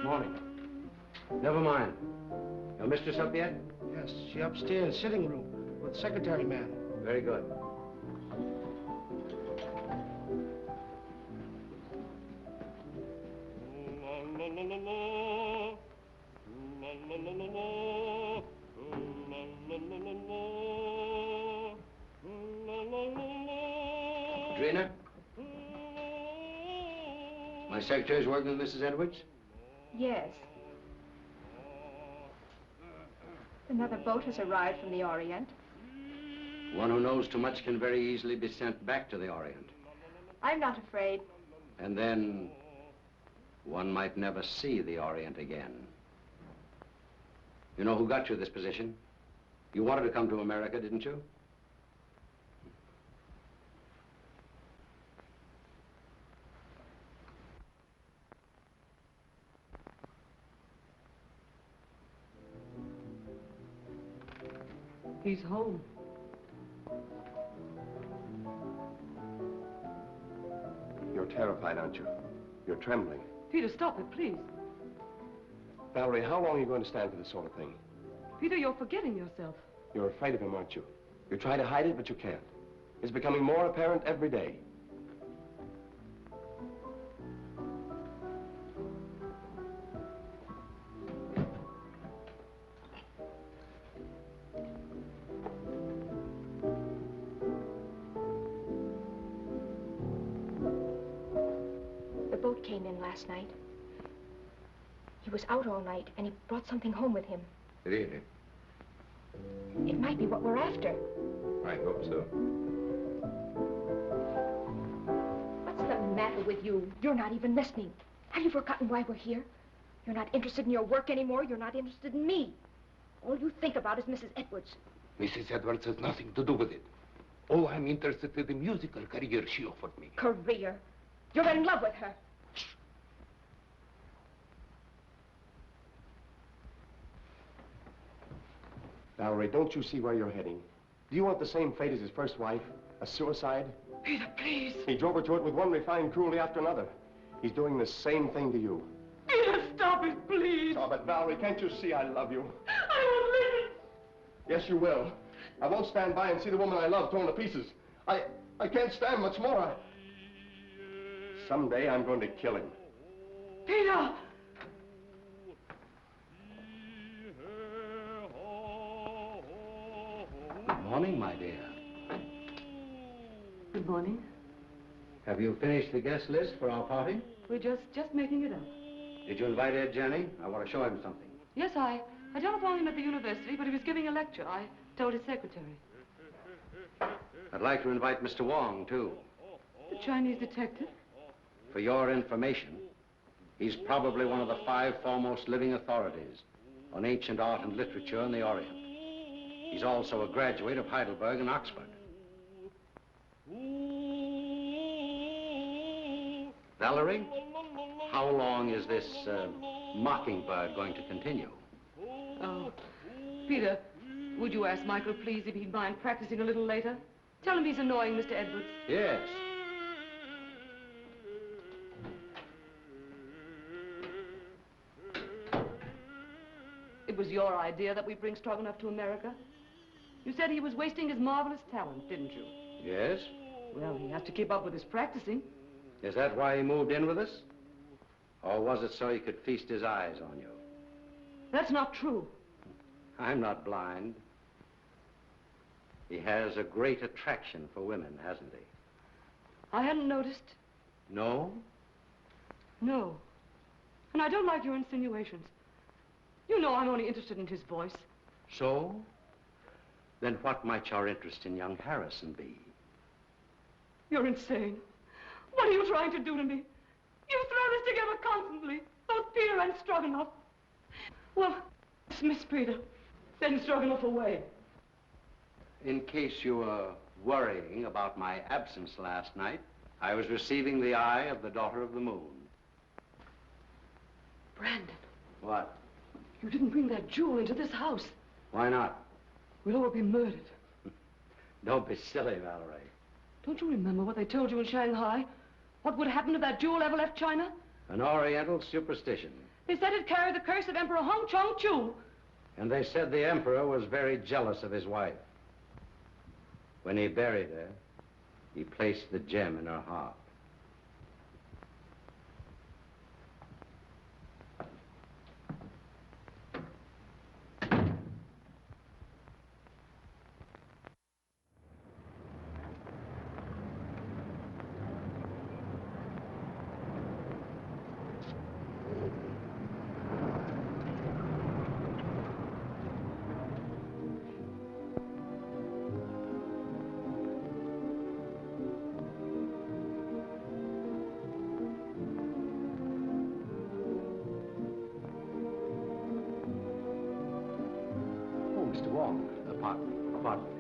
Morning. Never mind. Your mistress up yet? Yes, she upstairs, sitting room, with secretary man. Very good. Katrina? My secretary's working with Mrs. Edwards? Yes. Another boat has arrived from the Orient. One who knows too much can very easily be sent back to the Orient. I'm not afraid. And then one might never see the Orient again. You know who got you this position? You wanted to come to America, didn't you? He's home. You're terrified, aren't you? You're trembling. Peter, stop it, please. Valerie, how long are you going to stand for this sort of thing? Peter, you're forgetting yourself. You're afraid of him, aren't you? You try to hide it, but you can't. It's becoming more apparent every day. The boat came in last night. He was out all night, and he brought something home with him. Really? It might be what we're after. I hope so. What's the matter with you? You're not even listening. Have you forgotten why we're here? You're not interested in your work anymore. You're not interested in me. All you think about is Mrs. Edwards. Mrs. Edwards has nothing to do with it. Oh, I'm interested in the musical career she offered me. Career? You're in love with her. Valerie, don't you see where you're heading? Do you want the same fate as his first wife? A suicide? Peter, please. He drove her to it with one refined cruelty after another. He's doing the same thing to you. Peter, stop it, please. Oh, but Valerie, can't you see I love you? I won't listen. Yes, you will. I won't stand by and see the woman I love torn to pieces. I can't stand much more. Someday I'm going to kill him. Peter! Good morning, my dear. Good morning. Have you finished the guest list for our party? We're just making it up. Did you invite Ed Jenny? I want to show him something. Yes, I telephoned him at the university, but he was giving a lecture. I told his secretary. I'd like to invite Mr. Wong, too. The Chinese detective? For your information, he's probably one of the 5 foremost living authorities on ancient art and literature in the Orient. He's also a graduate of Heidelberg and Oxford. Valerie, how long is this mockingbird going to continue? Oh, Peter, would you ask Michael, please, if he'd mind practicing a little later? Tell him he's annoying Mr. Edwards. Yes. It was your idea that we bring Stroganoff to America. You said he was wasting his marvelous talent, didn't you? Yes? Well, he has to keep up with his practicing. Is that why he moved in with us? Or was it so he could feast his eyes on you? That's not true. I'm not blind. He has a great attraction for women, hasn't he? I hadn't noticed. No? No. And I don't like your insinuations. You know I'm only interested in his voice. So? Then what might your interest in young Harrison be? You're insane. What are you trying to do to me? You throw this together constantly, both Peter and Stroganoff. Well, dismiss Peter, send Stroganoff away. In case you were worrying about my absence last night, I was receiving the eye of the Daughter of the Moon. Brandon. What? You didn't bring that jewel into this house. Why not? We'll all be murdered. Don't be silly, Valerie. Don't you remember what they told you in Shanghai? What would happen if that jewel ever left China? An Oriental superstition. They said it carried the curse of Emperor Hong Chong-chu. And they said the emperor was very jealous of his wife. When he buried her, he placed the gem in her heart. Mr. Wong, pardon me.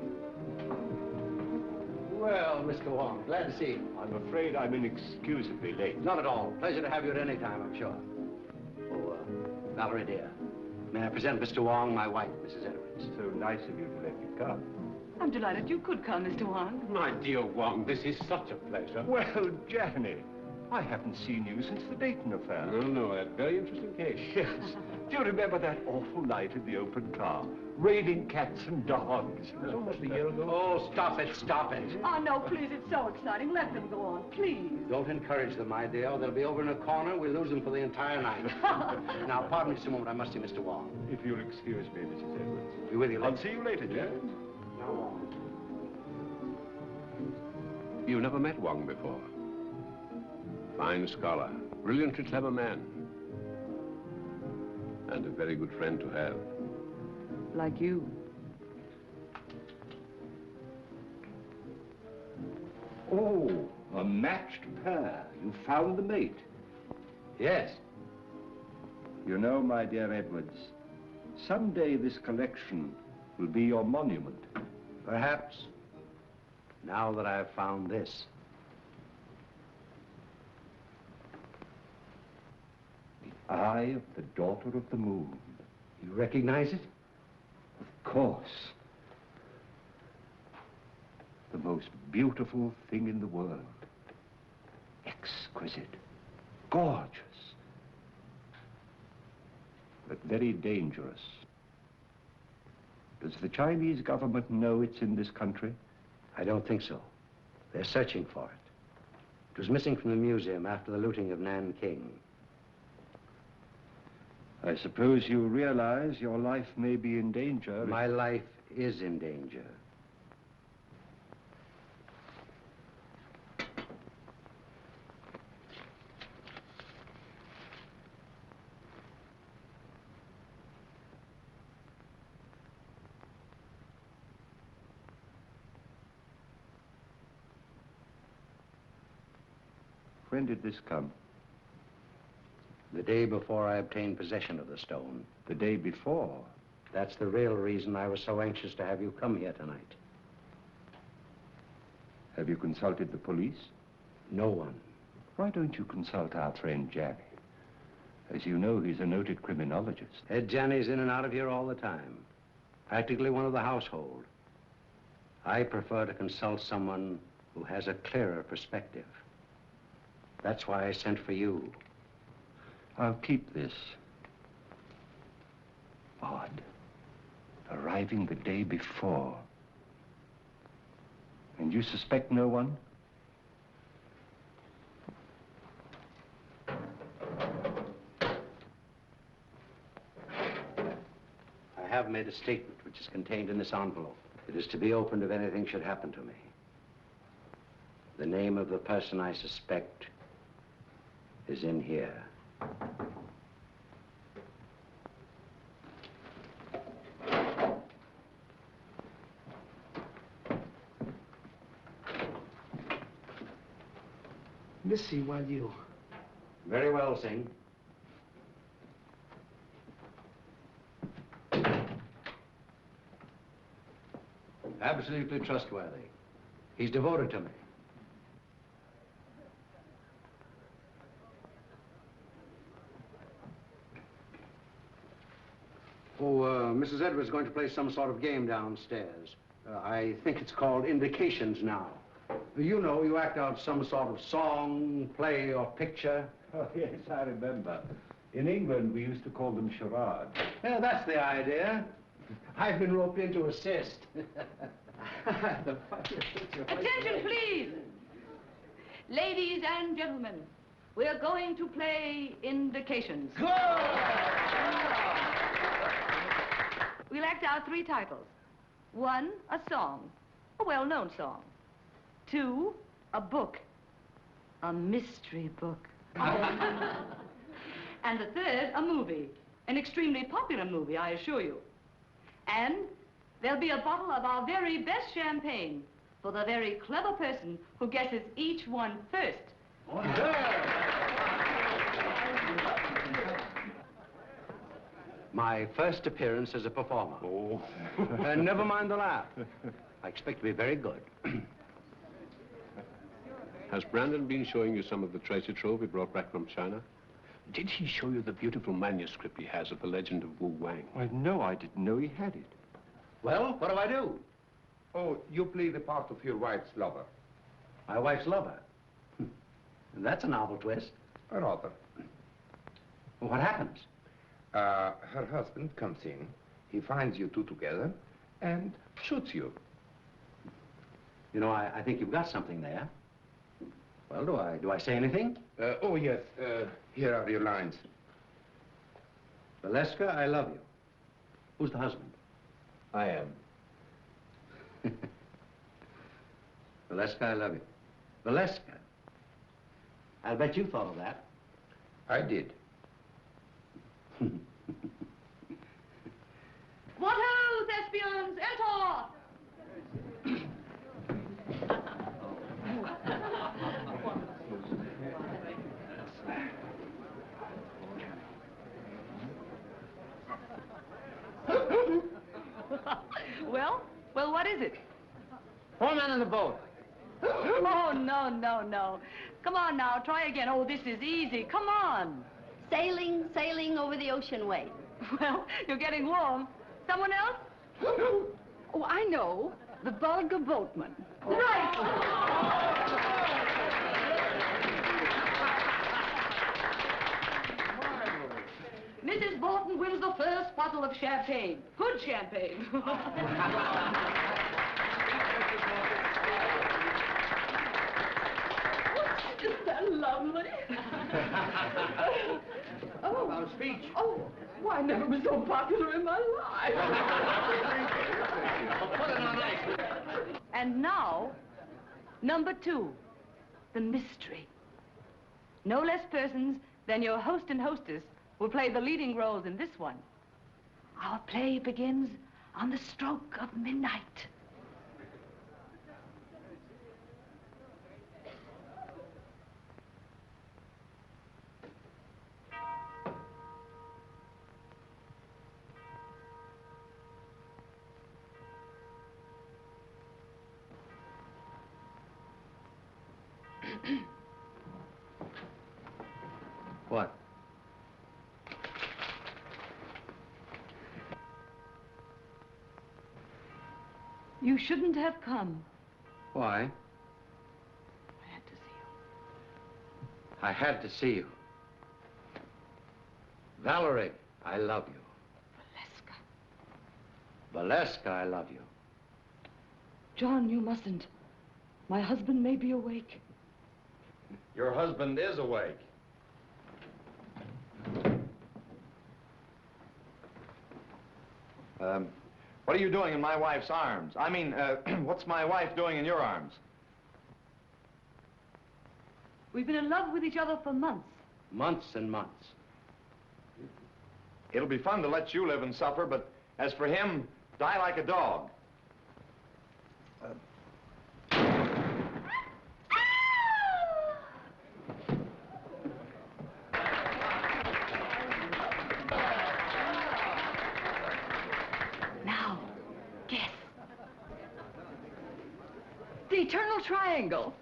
Well, Mr. Wong, glad to see you. I'm afraid I'm inexcusably late. Not at all. Pleasure to have you at any time, I'm sure. Oh, Valerie, dear, may I present Mr. Wong, my wife, Mrs. Edwards. So nice of you to let me come. I'm delighted you could come, Mr. Wong. My dear Wong, this is such a pleasure. Well, Janny, I haven't seen you since the Dayton affair. No, a very interesting case. Yes. Do you remember that awful night in the open car? Raining cats and dogs. It was almost a year ago. Oh, stop it. Oh, no, please, it's so exciting. Let them go on, please. Don't encourage them, my dear. They'll be over in a corner. We'll lose them for the entire night. Now, pardon me just a moment. I must see Mr. Wong. If you'll excuse me, Mrs. Edwards. Be with you later. I'll see you later, Jan. No. You've never met Wong before. Fine scholar, brilliantly clever man. And a very good friend to have. Like you. Oh, a matched pair. You found the mate. Yes. You know, my dear Edwards, someday this collection will be your monument. Perhaps. Now that I've found this. The eye of the Daughter of the Moon. You recognize it? Of course. The most beautiful thing in the world. Exquisite. Gorgeous. But very dangerous. Does the Chinese government know it's in this country? I don't think so. They're searching for it. It was missing from the museum after the looting of Nanking. I suppose you realize your life may be in danger. My life is in danger. When did this come? The day before I obtained possession of the stone. The day before? That's the real reason I was so anxious to have you come here tonight. Have you consulted the police? No one. Why don't you consult our friend Janny? As you know, he's a noted criminologist. Ed Janney's in and out of here all the time. Practically one of the household. I prefer to consult someone who has a clearer perspective. That's why I sent for you. I'll keep this. Odd. Arriving the day before. And you suspect no one? I have made a statement which is contained in this envelope. It is to be opened if anything should happen to me. The name of the person I suspect is in here. Missy, while you... Very well, Singh. Absolutely trustworthy. He's devoted to me. Mrs. Edwards is going to play some sort of game downstairs. I think it's called Indications now. You know, you act out some sort of song, play, or picture. Oh, yes, I remember. In England, we used to call them charades. Yeah, that's the idea. I've been roped in to assist. Attention, please. Ladies and gentlemen, we're going to play indications. We'll act out 3 titles. 1, a song, a well-known song. 2, a book, a mystery book. And the 3rd, a movie, an extremely popular movie, I assure you. And there'll be a bottle of our very best champagne for the very clever person who guesses each one first. My first appearance as a performer. Oh. Never mind the laugh. I expect to be very good. Has Brandon been showing you some of the treasure trove he brought back from China? Did he show you the beautiful manuscript he has of the legend of Wang? Why, no, I didn't know he had it. Well, what do I do? Oh, you play the part of your wife's lover. My wife's lover. That's a novel twist. Rather. Well, what happens? Her husband comes in, he finds you two together, and shoots you. You know, I think you've got something there. Well, do I say anything? Oh, yes. Here are your lines. Valeska, I love you. Who's the husband? I am. Valeska, I love you. Valeska. I'll bet you thought of that. I did. What ho, thespians, enter! Well, what is it? 4 men in the boat. Oh, no. Come on now, try again. Oh, this is easy. Come on. Sailing over the ocean way. Well, you're getting warm. Someone else? Oh, I know. The vulgar boatman. Right. Mrs. Bolton wins the first bottle of champagne. Good champagne. Isn't that lovely? Oh, about a speech. Oh, I never was so popular in my life. Put it on ice. And now, number 2, the mystery. No less persons than your host and hostess will play the leading roles in this one. Our play begins on the stroke of midnight. What? You shouldn't have come. Why? I had to see you. I had to see you. Valerie, I love you. Valeska. Valeska, I love you. John, you mustn't. My husband may be awake. Your husband is awake. What are you doing in my wife's arms? I mean, what's my wife doing in your arms? We've been in love with each other for months. Months and months. It'll be fun to let you live and suffer, but as for him, die like a dog. Now, guess. The eternal triangle.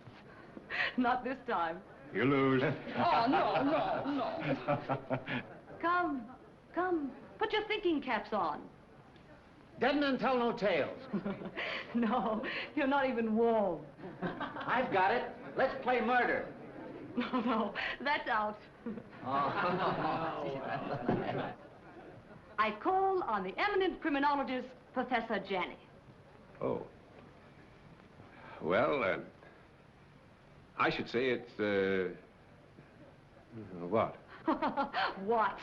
Not this time. You lose. Oh, no. Come. Put your thinking caps on. Dead men tell no tales. No, you're not even warm. I've got it. Let's play murder. No, that's out. I call on the eminent criminologist, Professor Janney. Oh. Well, I should say it's, what? What?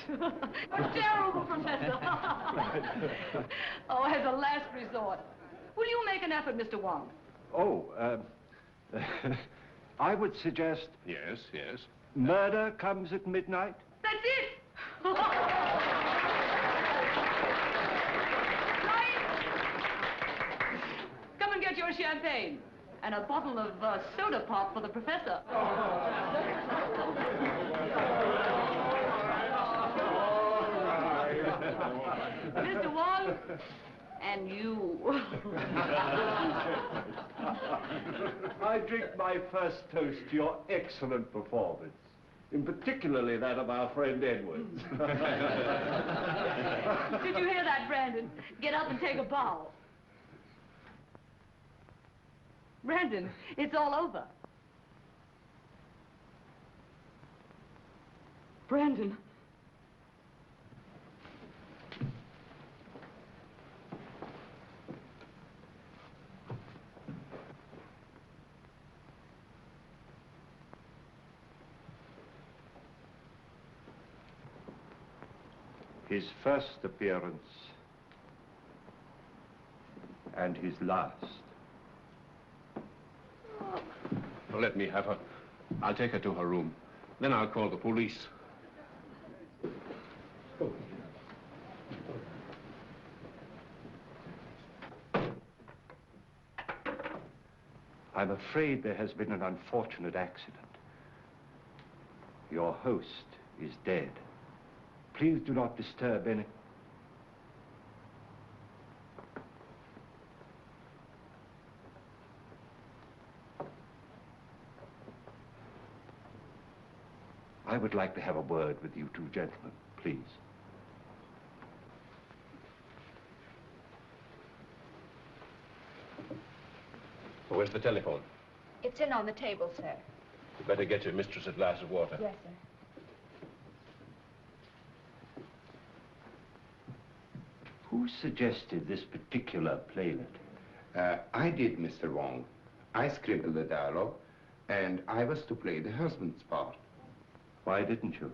Terrible, Professor. Oh, as a last resort, will you make an effort, Mr. Wong? Oh, I would suggest Yes, yes. murder comes at midnight. That's it! Right? Come and get your champagne. And a bottle of soda pop for the professor. Mr. Wong, and you. I drink my first toast to your excellent performance, in particularly that of our friend Edwards. Did you hear that, Brandon? Get up and take a bow. Brandon, it's all over. Brandon. His first appearance and his last. Well, let me have her. I'll take her to her room. Then I'll call the police. I'm afraid there has been an unfortunate accident. Your host is dead. Please do not disturb any... I would like to have a word with you two gentlemen, please. Where's the telephone? It's in on the table, sir. You better get your mistress a glass of water. Yes, sir. Who suggested this particular playlet? I did, Mr. Wong. I scribbled the dialogue, and I was to play the husband's part. Why didn't you?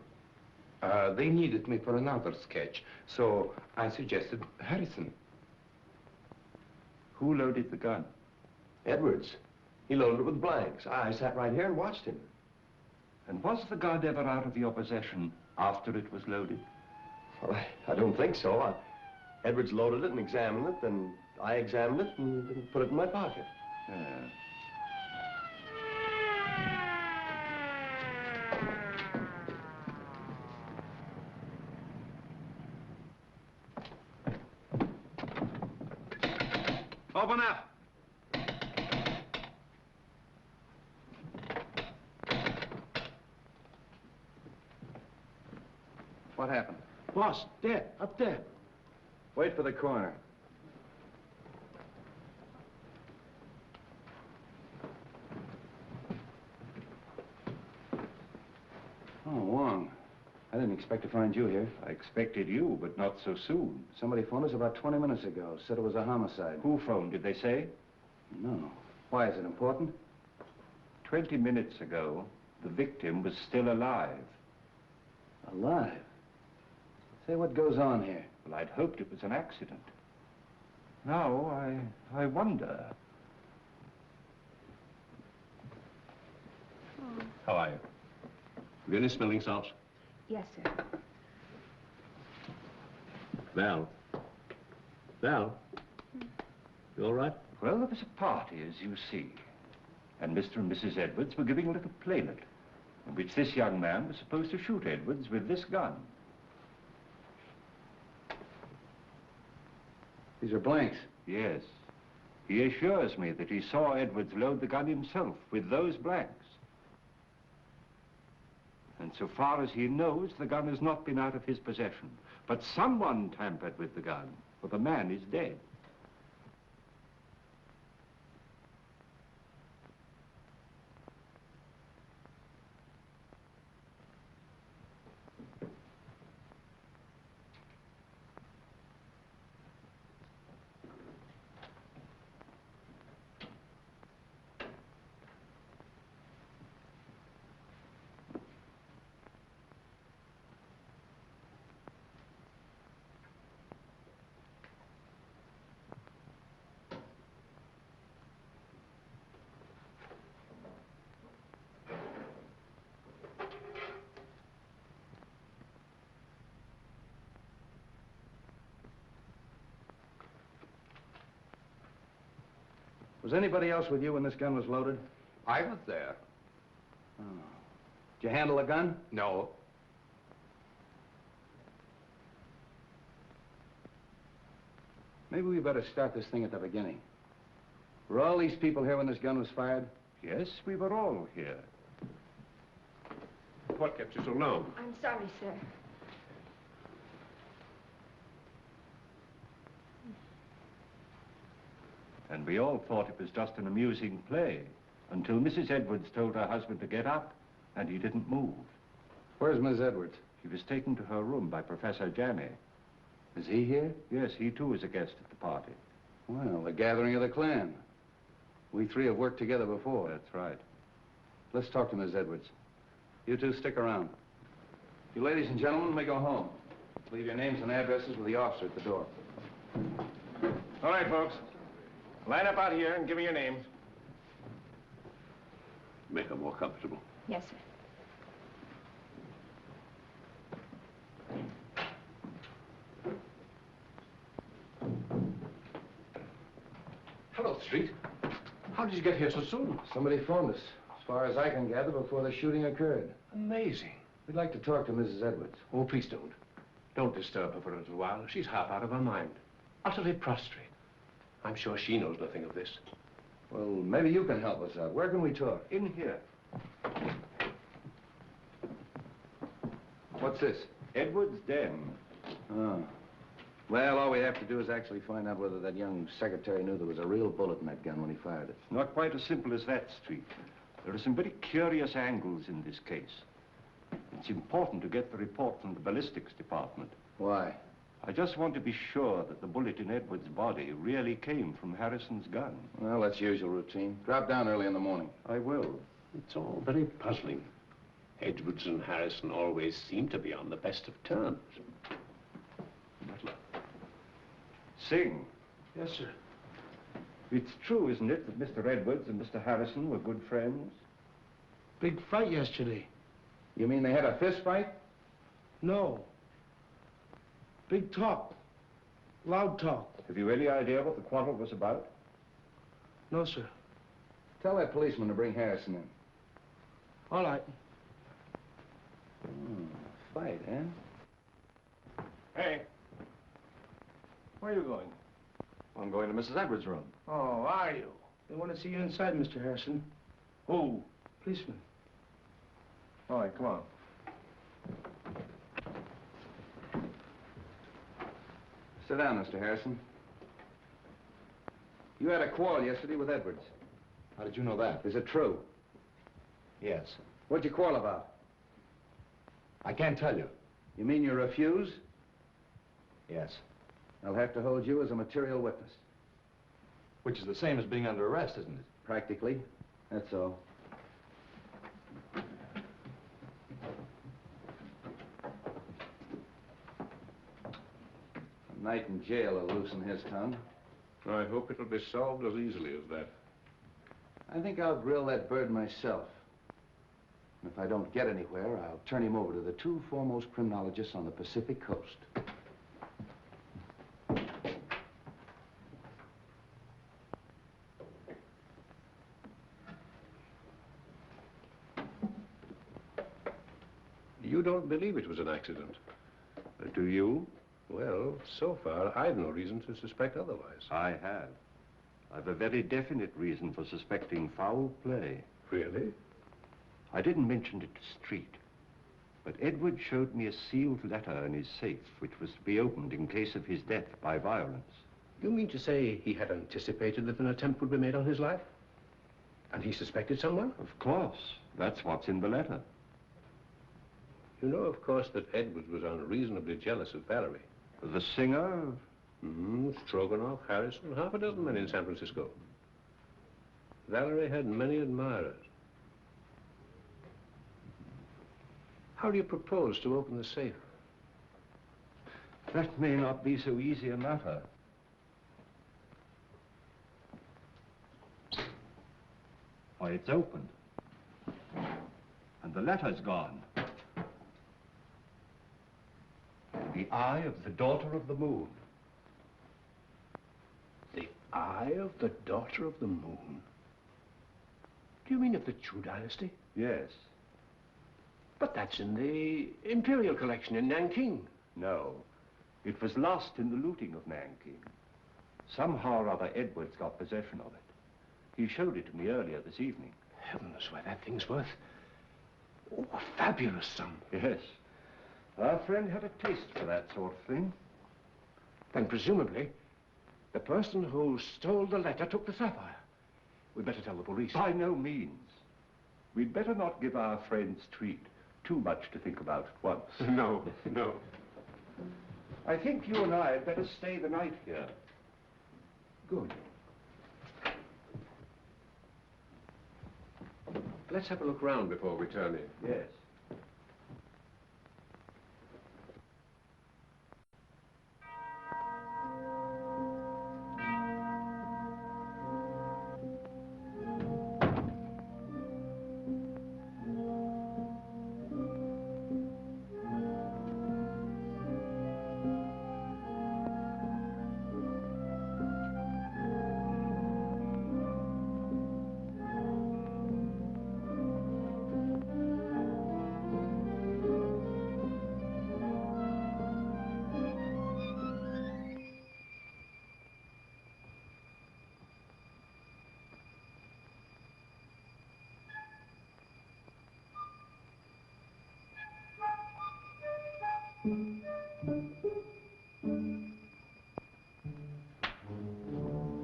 They needed me for another sketch, so I suggested Harrison. Who loaded the gun? Edwards. He loaded it with blanks. I sat right here and watched him. And was the gun ever out of your possession after it was loaded? Well, I don't think so. Edwards loaded it and examined it, and I examined it and put it in my pocket. Yeah. Open up. What happened? Boss, dead, up there. Wait for the coroner. Oh, Wong. I didn't expect to find you here. I expected you, but not so soon. Somebody phoned us about 20 minutes ago. Said it was a homicide. Who phoned, did they say? No. Why, is it important? 20 minutes ago, the victim was still alive. Alive? Say, what goes on here? Well, I'd hoped it was an accident. Now, I wonder. How are you? You got any smelling salts? Yes, sir. Val? Val? You all right? Well, there was a party, as you see. And Mr. and Mrs. Edwards were giving a little playlet, in which this young man was supposed to shoot Edwards with this gun. These are blanks. Yes. He assures me that he saw Edwards load the gun himself with those blanks. And so far as he knows, the gun has not been out of his possession. But someone tampered with the gun, for the man is dead. Was anybody else with you when this gun was loaded? I was there. Oh. Did you handle the gun? No. Maybe we better start this thing at the beginning. Were all these people here when this gun was fired? Yes, we were all here. What kept you so long? I'm sorry, sir. And we all thought it was just an amusing play until Mrs. Edwards told her husband to get up, and he didn't move. Where's Miss Edwards? He was taken to her room by Professor Janney. Is he here? Yes, he too is a guest at the party. Well, the gathering of the clan. We three have worked together before. That's right. Let's talk to Miss Edwards. You two stick around. You ladies and gentlemen may go home. Leave your names and addresses with the officer at the door. All right, folks. Line up out here and give me your names. Make her more comfortable. Yes, sir. Hello, Street. How did you get here so soon? Somebody phoned us, as far as I can gather, before the shooting occurred. Amazing. We'd like to talk to Mrs. Edwards. Oh, please don't. Don't disturb her for a little while. She's half out of her mind. Utterly prostrate. I'm sure she knows nothing of this. Well, maybe you can help us out. Where can we talk? In here. What's this? Edwards' den. Oh. Well, all we have to do is actually find out whether that young secretary knew there was a real bullet in that gun when he fired it. Not quite as simple as that, Street. There are some very curious angles in this case. It's important to get the report from the ballistics department. Why? I just want to be sure that the bullet in Edwards' body really came from Harrison's gun. Well, that's usual routine. Drop down early in the morning. I will. It's all very puzzling. Edwards and Harrison always seem to be on the best of terms. Butler. Sing. Yes, sir. It's true, isn't it, that Mr. Edwards and Mr. Harrison were good friends? Big fight yesterday. You mean they had a fist fight? No. Big talk. Loud talk. Have you any idea what the quarrel was about? No, sir. Tell that policeman to bring Harrison in. All right. Fight, eh? Hey. Where are you going? I'm going to Mrs. Edwards' room. Oh, are you? They want to see you inside, Mr. Harrison. Who? Policeman. All right, come on. Sit down, Mr. Harrison. You had a quarrel yesterday with Edwards. How did you know that? Is it true? Yes. What'd you quarrel about? I can't tell you. You mean you refuse? Yes. I'll have to hold you as a material witness. Which is the same as being under arrest, isn't it? Practically. That's all. A night in jail will loosen his tongue. I hope it'll be solved as easily as that. I think I'll grill that bird myself. And if I don't get anywhere, I'll turn him over to the two foremost criminologists on the Pacific Coast. You don't believe it was an accident? Do you? Well, so far, I've no reason to suspect otherwise. I have. I've a very definite reason for suspecting foul play. Really? I didn't mention it to Street, but Edward showed me a sealed letter in his safe, which was to be opened in case of his death by violence. You mean to say he had anticipated that an attempt would be made on his life? And he suspected someone? Of course. That's what's in the letter. You know, of course, that Edwards was unreasonably jealous of Valerie. The singer? Stroganoff, Harrison, half a dozen men in San Francisco. Valerie had many admirers. How do you propose to open the safe? That may not be so easy a matter. Why, it's opened. And the letter's gone. The eye of the Daughter of the Moon. The eye of the Daughter of the Moon? Do you mean of the Chu dynasty? Yes. But that's in the Imperial collection in Nanking. No. It was lost in the looting of Nanking. Somehow or other, Edwards got possession of it. He showed it to me earlier this evening. Heavens, why, that thing's worth... oh, a fabulous sum. Yes. Our friend had a taste for that sort of thing. Then presumably, the person who stole the letter took the sapphire. We'd better tell the police. By no means. We'd better not give our friend's treat too much to think about at once. No, no. I think you and I had better stay the night here. Good. Let's have a look round before we turn in. Yes.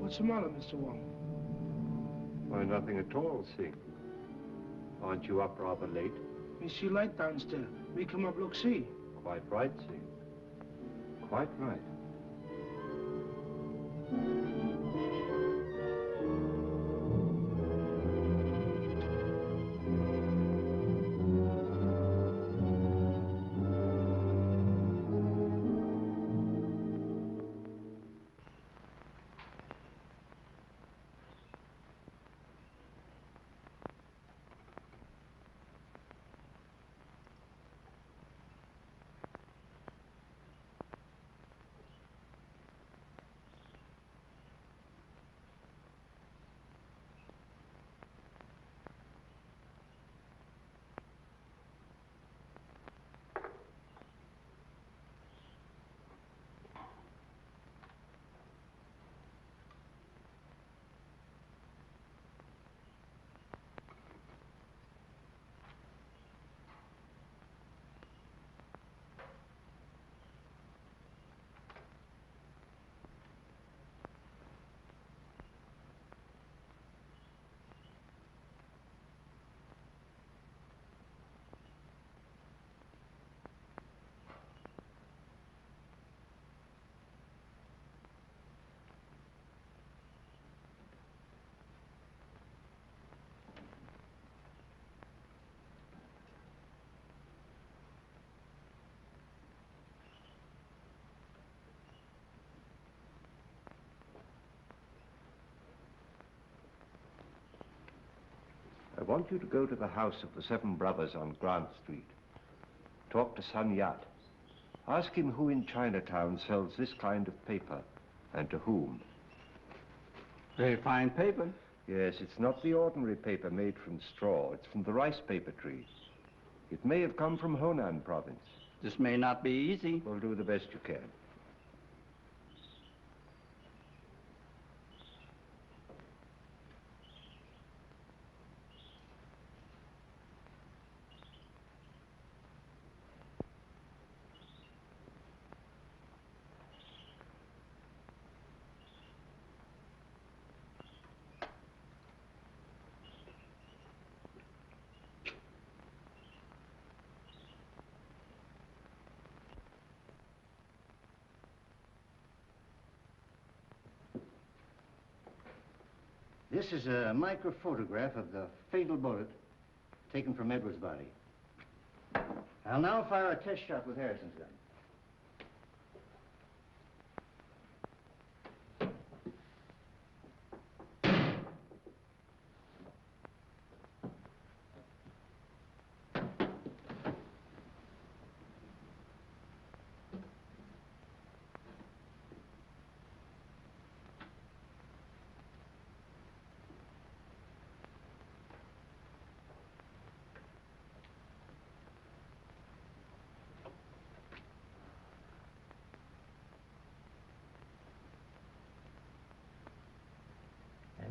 What's the matter, Mr. Wong? Why, nothing at all, Sing. Aren't you up rather late? We see light downstairs. We come up, look, see. Quite right, Sing. Quite right. I want you to go to the house of the Seven Brothers on Grant Street. Talk to Sun Yat. Ask him who in Chinatown sells this kind of paper, and to whom. Very fine paper. Yes, it's not the ordinary paper made from straw. It's from the rice paper tree. It may have come from Honan province. This may not be easy. Well, do the best you can. This is a microphotograph of the fatal bullet taken from Edwards' body. I'll now fire a test shot with Harrison's gun.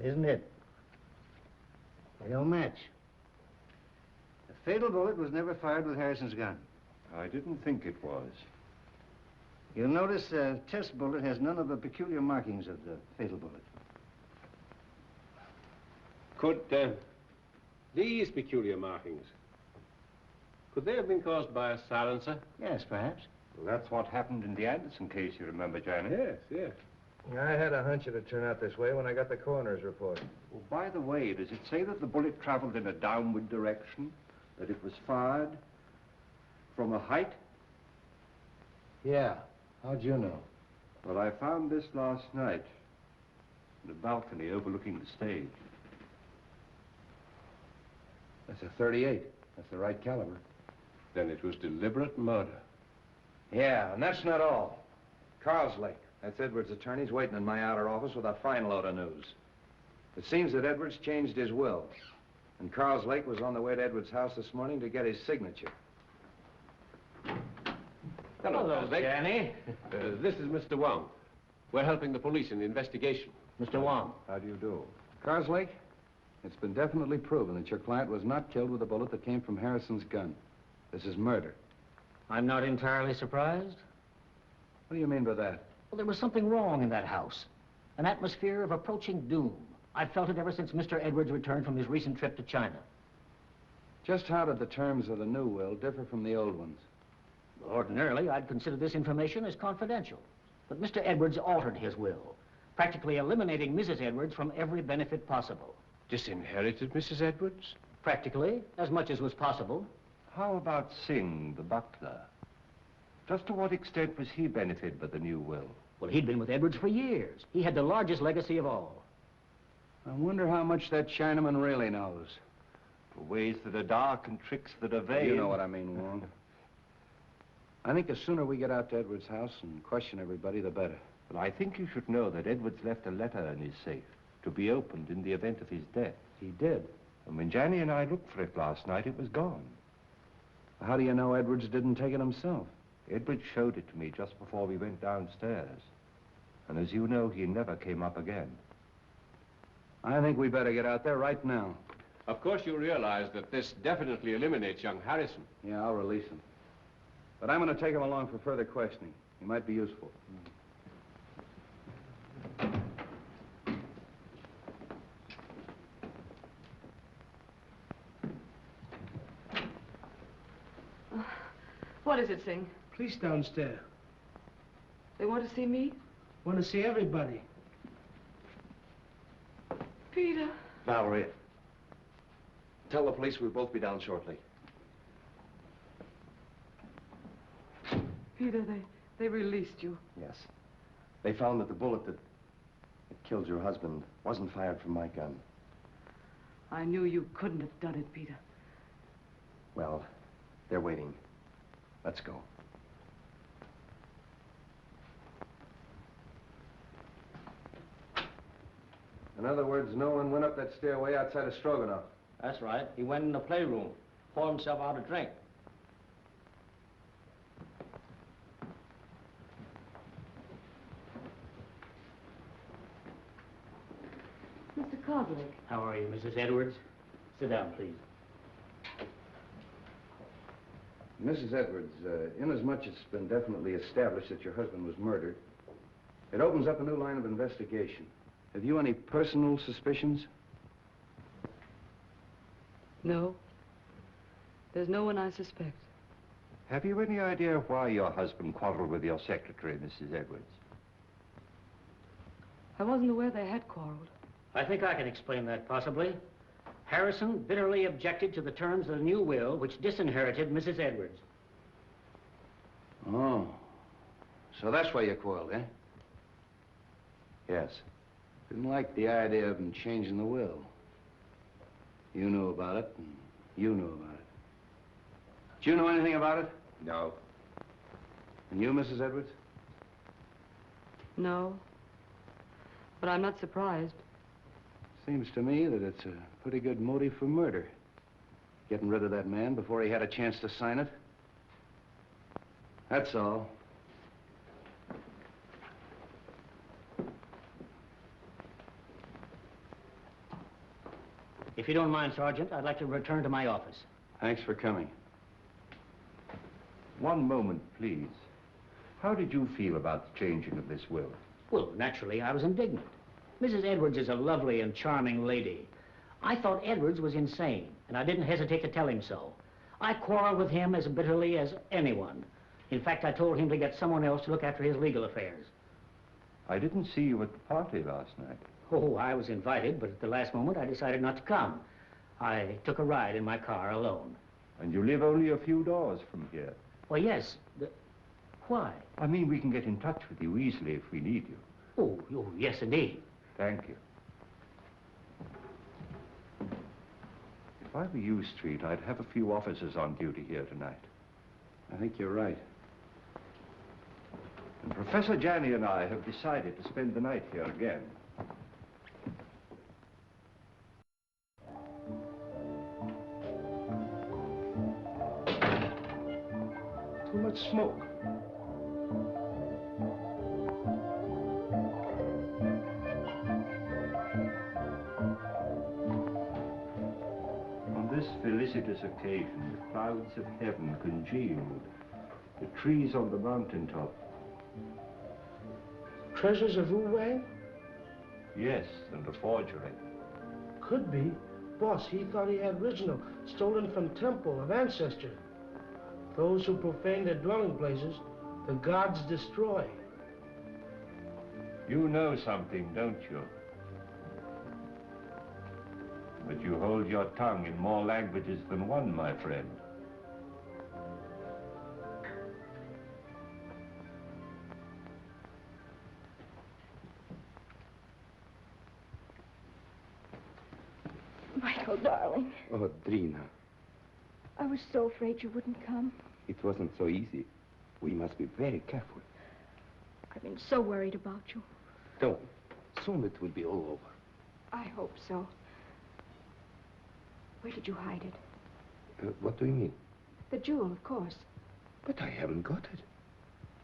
isn't it? They don't match. The fatal bullet was never fired with Harrison's gun. I didn't think it was. You'll notice the test bullet has none of the peculiar markings of the fatal bullet. Could these peculiar markings, could they have been caused by a silencer? Yes, perhaps. Well, that's what happened in the Anderson case, you remember, Johnny? Yes, yes. I had a hunch it'd turn out this way when I got the coroner's report. Well, by the way, does it say that the bullet traveled in a downward direction? That it was fired from a height? Yeah. How'd you know? Well, I found this last night in a balcony overlooking the stage. That's a .38. That's the right caliber. Then it was deliberate murder. Yeah, and that's not all. Carlslake, that's Edwards' attorney's waiting in my outer office with a fine load of news. It seems that Edwards changed his will, and Carlslake was on the way to Edwards' house this morning to get his signature. Hello, Carlslake. Danny. This is Mr. Wong. We're helping the police in the investigation. Mr. Wong. How do you do? Carslake, it's been definitely proven that your client was not killed with a bullet that came from Harrison's gun. This is murder. I'm not entirely surprised. What do you mean by that? Well, there was something wrong in that house. An atmosphere of approaching doom. I've felt it ever since Mr. Edwards returned from his recent trip to China. Just how did the terms of the new will differ from the old ones? Ordinarily, I'd consider this information as confidential. But Mr. Edwards altered his will, practically eliminating Mrs. Edwards from every benefit possible. Disinherited Mrs. Edwards? Practically, as much as was possible. How about Singh, the butler? Just to what extent was he benefited by the new will? Well, he'd been with Edwards for years. He had the largest legacy of all. I wonder how much that Chinaman really knows. For ways that are dark and tricks that are vain. You know what I mean, Wong. I think the sooner we get out to Edwards' house and question everybody, the better. But I think you should know that Edwards left a letter in his safe to be opened in the event of his death. He did. And when Janny and I looked for it last night, it was gone. How do you know Edwards didn't take it himself? Edwards showed it to me just before we went downstairs. And as you know, he never came up again. I think we better get out there right now. Of course you realize that this definitely eliminates young Harrison. Yeah, I'll release him. But I'm going to take him along for further questioning. He might be useful. What is it, Singh? Police downstairs. They want to see me? Want to see everybody. Peter. Valerie, tell the police we'll both be down shortly. Peter, they released you. Yes. They found that the bullet that killed your husband wasn't fired from my gun. I knew you couldn't have done it, Peter. Well, they're waiting. Let's go. In other words, no one went up that stairway outside of Stroganoff. That's right. He went in the playroom, poured himself out a drink. Mr. Carslake. How are you, Mrs. Edwards? Sit down, please. Mrs. Edwards, inasmuch it's been definitely established that your husband was murdered, it opens up a new line of investigation. Have you any personal suspicions? No. There's no one I suspect. Have you any idea why your husband quarreled with your secretary, Mrs. Edwards? I wasn't aware they had quarreled. I think I can explain that, possibly. Harrison bitterly objected to the terms of the new will, which disinherited Mrs. Edwards. Oh. So that's why you quarreled, eh? Yes. Didn't like the idea of him changing the will. You knew about it, and you knew about it. Did you know anything about it? No. And you, Mrs. Edwards? No. But I'm not surprised. Seems to me that it's a pretty good motive for murder. Getting rid of that man before he had a chance to sign it. That's all. If you don't mind, Sergeant, I'd like to return to my office. Thanks for coming. One moment, please. How did you feel about the changing of this will? Well, naturally, I was indignant. Mrs. Edwards is a lovely and charming lady. I thought Edwards was insane, and I didn't hesitate to tell him so. I quarreled with him as bitterly as anyone. In fact, I told him to get someone else to look after his legal affairs. I didn't see you at the party last night. Oh, I was invited, but at the last moment, I decided not to come. I took a ride in my car alone. And you live only a few doors from here. Well, yes. Why? I mean, we can get in touch with you easily if we need you. Oh, yes, indeed. Thank you. If I were you, Street, I'd have a few officers on duty here tonight. I think you're right. And Professor Janney and I have decided to spend the night here again. Too much smoke. On this felicitous occasion, the clouds of heaven congealed, the trees on the mountaintop. Treasures of Wang? Yes, and a forgery. Could be. Boss, he thought he had original, stolen from temple of ancestor. Those who profane their dwelling places, the gods destroy. You know something, don't you? But you hold your tongue in more languages than one, my friend. Michael, darling, Oh, Drina, I was so afraid you wouldn't come. it wasn't so easy. We must be very careful. I've been so worried about you. Don't. Soon it will be all over. I hope so. Where did you hide it? What do you mean? The jewel, of course. But I haven't got it.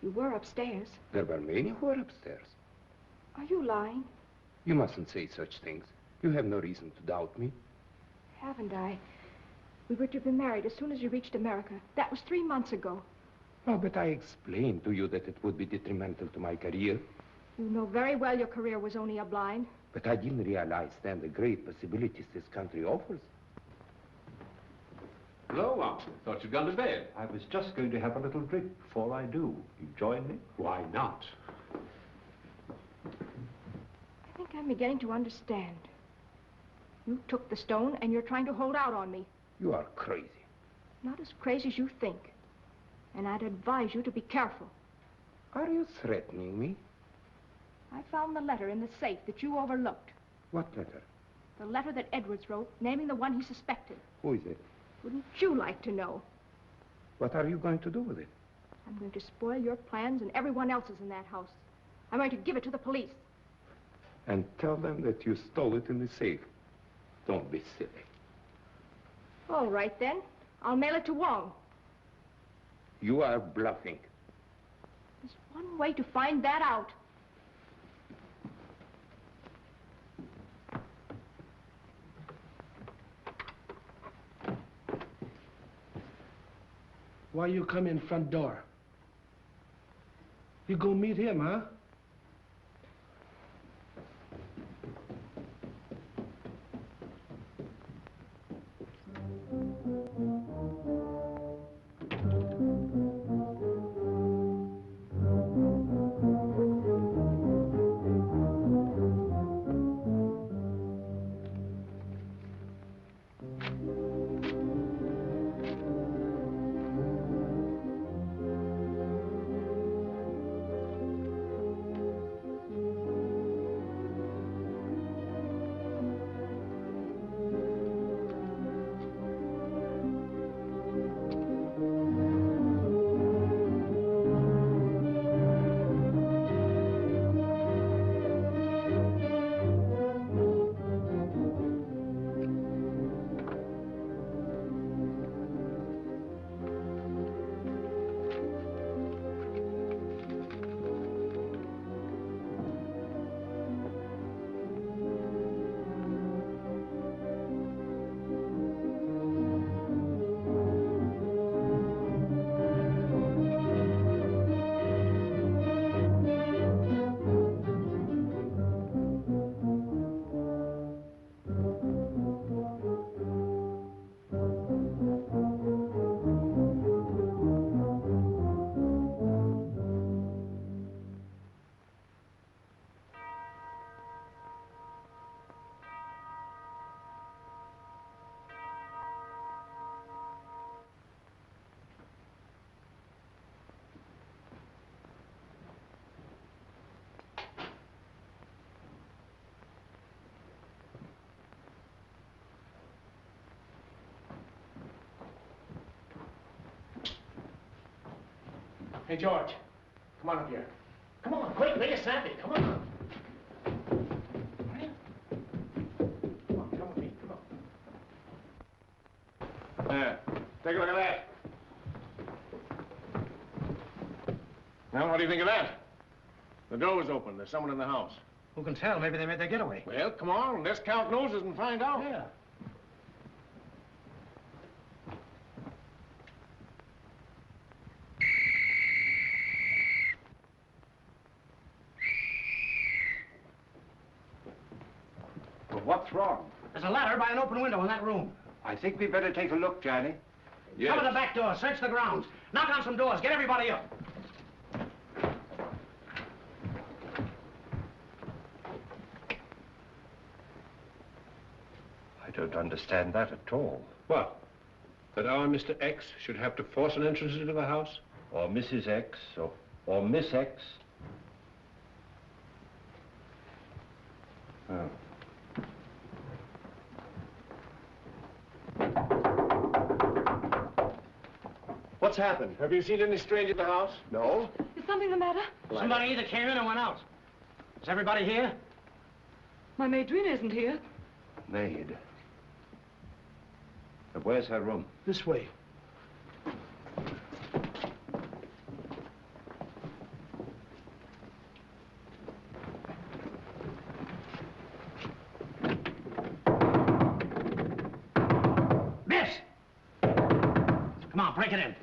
You were upstairs. There were many who were upstairs. Are you lying? You mustn't say such things. You have no reason to doubt me. Haven't I? We were to be married as soon as you reached America. That was 3 months ago. Oh, but I explained to you that it would be detrimental to my career. You know very well your career was only a blind. But I didn't realize then the great possibilities this country offers. Hello, Wong. Thought you'd gone to bed. I was just going to have a little drink before I do. You join me? Why not? I think I'm beginning to understand. You took the stone and you're trying to hold out on me. You are crazy. Not as crazy as you think. And I'd advise you to be careful. Are you threatening me? I found the letter in the safe that you overlooked. What letter? The letter that Edwards wrote, naming the one he suspected. Who is it? Wouldn't you like to know? What are you going to do with it? I'm going to spoil your plans and everyone else's in that house. I'm going to give it to the police. And tell them that you stole it in the safe. Don't be silly. All right, then. I'll mail it to Wong. You are bluffing. There's one way to find that out. Why you come in front door? You go meet him, huh? Hey, George, come on up here. Come on, quick, make it snappy. Come on. Come on, come with me. Come on. There. Take a look at that. Now, what do you think of that? The door was open. There's someone in the house. Who can tell? Maybe they made their getaway. Well, come on. Let's count noses and find out. Yeah. Well, what's wrong? There's a ladder by an open window in that room. I think we better take a look, Johnny. Yes. Come to the back door. Search the grounds. Knock on some doors. Get everybody up. I don't understand that at all. What? That our Mr. X should have to force an entrance into the house? Or Mrs. X, or Miss X. Oh. What's happened? Have you seen any stranger in the house? No. Is something the matter? Somebody either came in or went out. Is everybody here? My maid Drina isn't here. Maid. But where's her room? This way. Miss! Come on, break it in.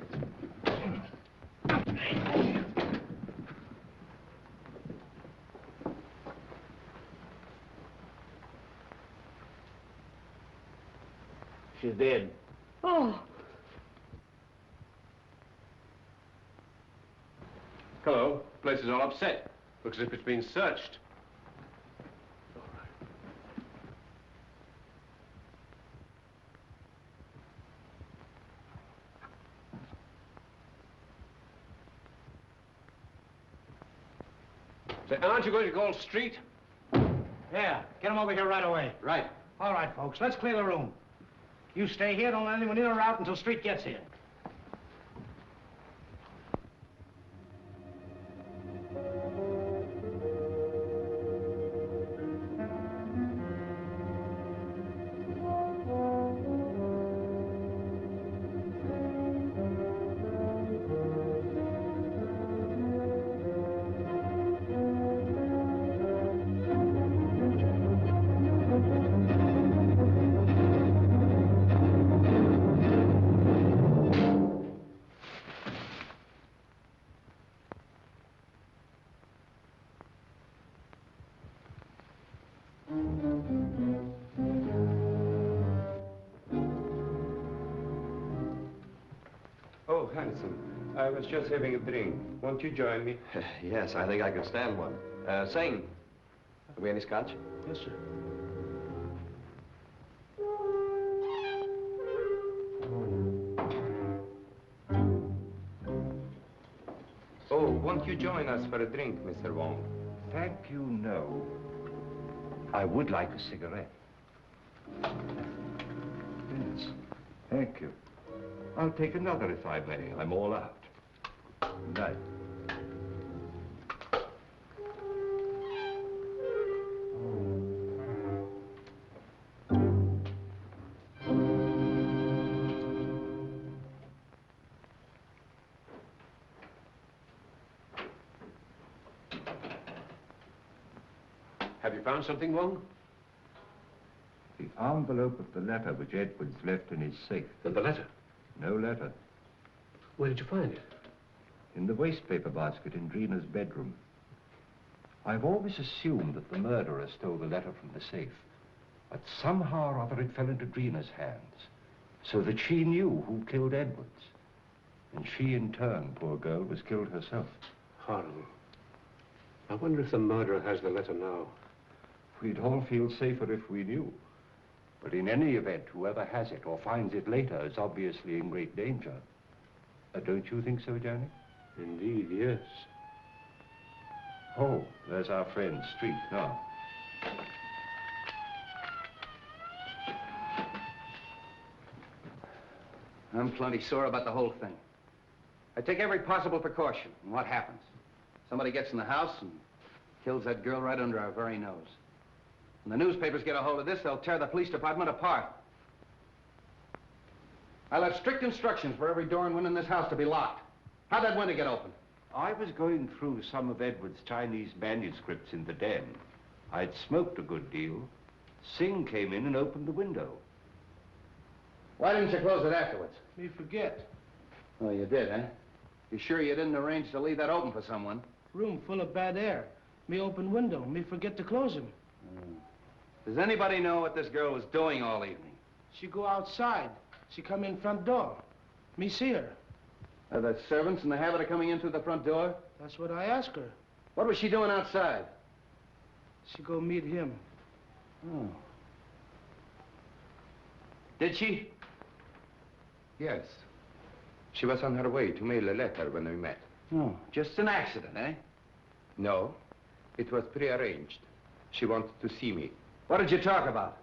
She's dead. Oh. Hello. Place is all upset. Looks as if it's been searched. Say, aren't you going to call street? Yeah, get them over here right away. Right. All right, folks, let's clear the room. You stay here, don't let anyone in or out until Street gets here. Oh, handsome. I was just having a drink. Won't you join me? Yes, I think I can stand one. Sing. Have we any scotch? Yes, sir. Oh, won't you join us for a drink, Mr. Wong? Thank you, no. I would like a cigarette. Yes, thank you. I'll take another if I may. I'm all out. Good night. Have you found something, Wong? The envelope of the letter which Edwards left in his safe. And the letter? No letter. Where did you find it? In the wastepaper basket in Drina's bedroom. I've always assumed that the murderer stole the letter from the safe. But somehow or other it fell into Drina's hands. So that she knew who killed Edwards. And she, in turn, poor girl, was killed herself. Horrible. I wonder if the murderer has the letter now. We'd all feel safer if we knew. But in any event, whoever has it or finds it later is obviously in great danger. Don't you think so, Johnny? Indeed, yes. Oh, there's our friend, Street, now. I'm plenty sore about the whole thing. I take every possible precaution. And what happens? Somebody gets in the house and kills that girl right under our very nose. When the newspapers get a hold of this, they'll tear the police department apart. I left strict instructions for every door and window in this house to be locked. How'd that window get open? I was going through some of Edward's Chinese manuscripts in the den. I'd smoked a good deal. Singh came in and opened the window. Why didn't you close it afterwards? Me forget. Oh, you did, eh? You sure you didn't arrange to leave that open for someone? Room full of bad air. Me open window. Me forget to close him. Does anybody know what this girl was doing all evening? She go outside. She come in front door. Me see her. Are the servants in the habit of coming in through the front door? That's what I asked her. What was she doing outside? She go meet him. Oh. Did she? Yes. She was on her way to mail a letter when we met. Oh, just an accident, eh? No, it was prearranged. She wanted to see me. What did you talk about?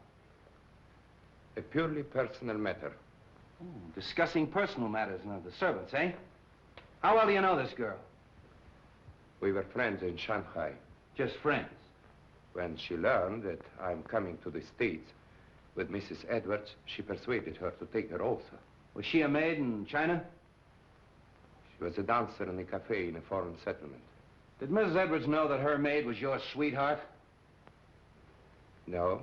A purely personal matter. Oh, discussing personal matters of the servants, eh? How well do you know this girl? We were friends in Shanghai. Just friends? When she learned that I'm coming to the States with Mrs. Edwards, she persuaded her to take her also. Was she a maid in China? She was a dancer in a cafe in a foreign settlement. Did Mrs. Edwards know that her maid was your sweetheart? No.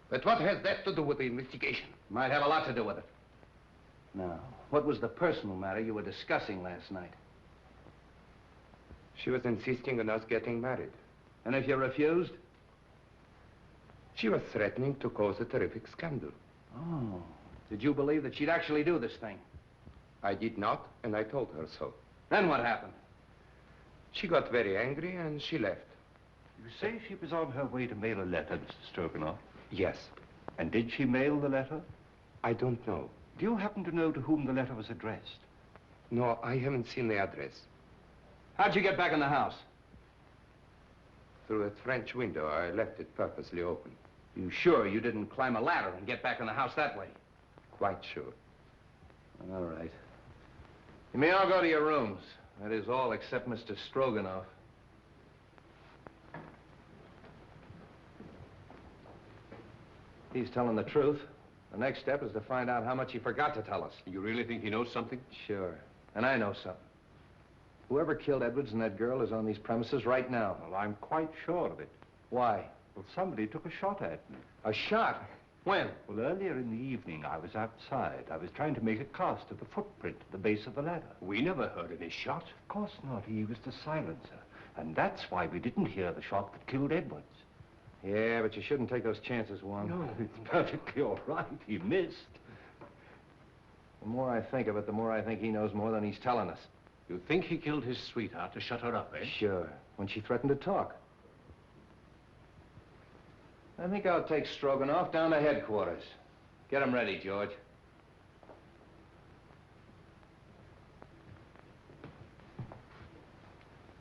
But what has that to do with the investigation? Might have a lot to do with it. Now, what was the personal matter you were discussing last night? She was insisting on us getting married. And if you refused? She was threatening to cause a terrific scandal. Oh. Did you believe that she'd actually do this thing? I did not, and I told her so. Then what happened? She got very angry, and she left. You say she was on her way to mail a letter, Mr. Stroganoff? Yes. And did she mail the letter? I don't know. Do you happen to know to whom the letter was addressed? No, I haven't seen the address. How'd you get back in the house? Through that French window. I left it purposely open. You sure you didn't climb a ladder and get back in the house that way? Quite sure. All right. You may all go to your rooms. That is all except Mr. Stroganoff. He's telling the truth. The next step is to find out how much he forgot to tell us. You really think he knows something? Sure. And I know something. Whoever killed Edwards and that girl is on these premises right now. Well, I'm quite sure of it. Why? Well, somebody took a shot at me. A shot? When? Well, earlier in the evening, I was outside. I was trying to make a cast of the footprint at the base of the ladder. We never heard any shot. Of course not. He was the silencer. And that's why we didn't hear the shot that killed Edwards. Yeah, but you shouldn't take those chances, Wong. No, it's perfectly all right. He missed. The more I think of it, the more I think he knows more than he's telling us. You think he killed his sweetheart to shut her up, eh? Sure, when she threatened to talk. I think I'll take Stroganoff down to headquarters. Get him ready, George.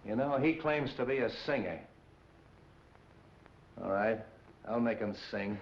You know, he claims to be a singer. All right, I'll make him sing.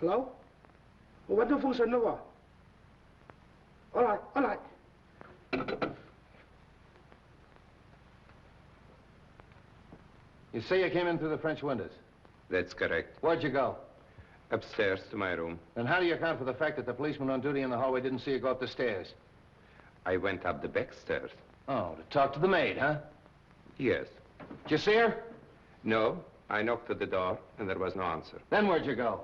Hello? What the fuck's Nova? All right, all right. You say you came in through the French windows? That's correct. Where'd you go? Upstairs to my room. Then how do you account for the fact that the policeman on duty in the hallway didn't see you go up the stairs? I went up the back stairs. Oh, to talk to the maid, huh? Yes. Did you see her? No, I knocked at the door, and there was no answer. Then where'd you go?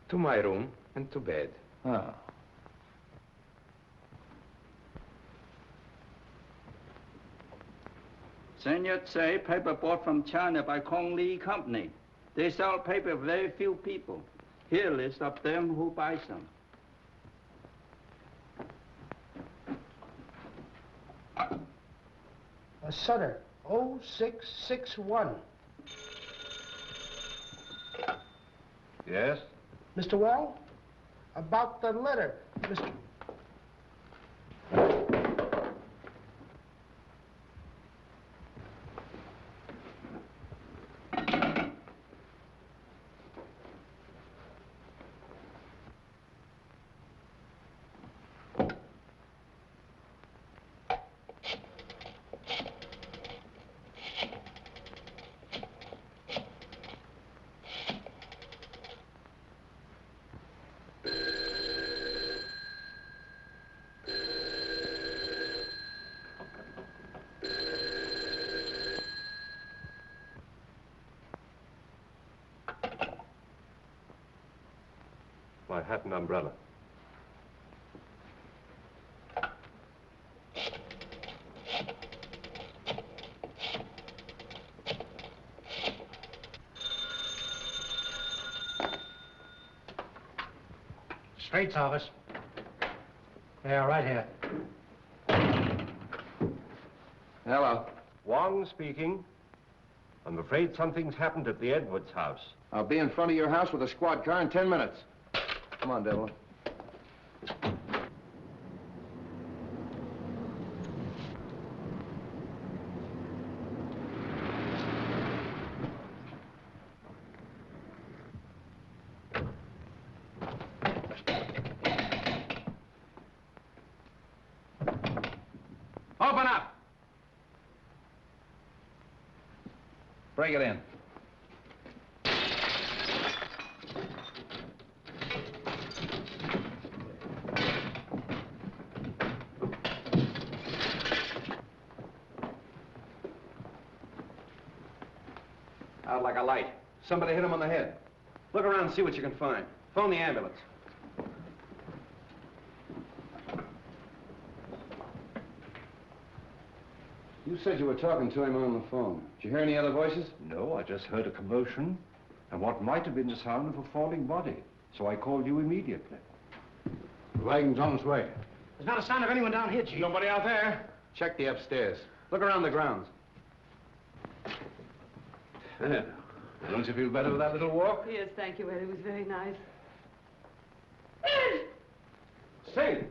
To my room and to bed. Oh. Sen Yat-se, paper bought from China by Kong Lee Company. They sell paper to very few people. Here, list of them who buy some. Sutter, 0661. Yes? Mr. Wong? About the letter, Mr. My hat and umbrella. Straight's office. Yeah, right here. Hello. Wong speaking. I'm afraid something's happened at the Edwards house. I'll be in front of your house with a squad car in 10 minutes. Come on, Devlin. Open up! Break it in. Out like a light. Somebody hit him on the head. Look around and see what you can find. Phone the ambulance. You said you were talking to him on the phone. Did you hear any other voices? No, I just heard a commotion and what might have been the sound of a falling body. So I called you immediately. The wagon's on its way. There's not a sign of anyone down here, Chief. Nobody out there? Check the upstairs. Look around the grounds. Don't you feel better with that little walk? Yes, thank you, Ed. It was very nice. Say!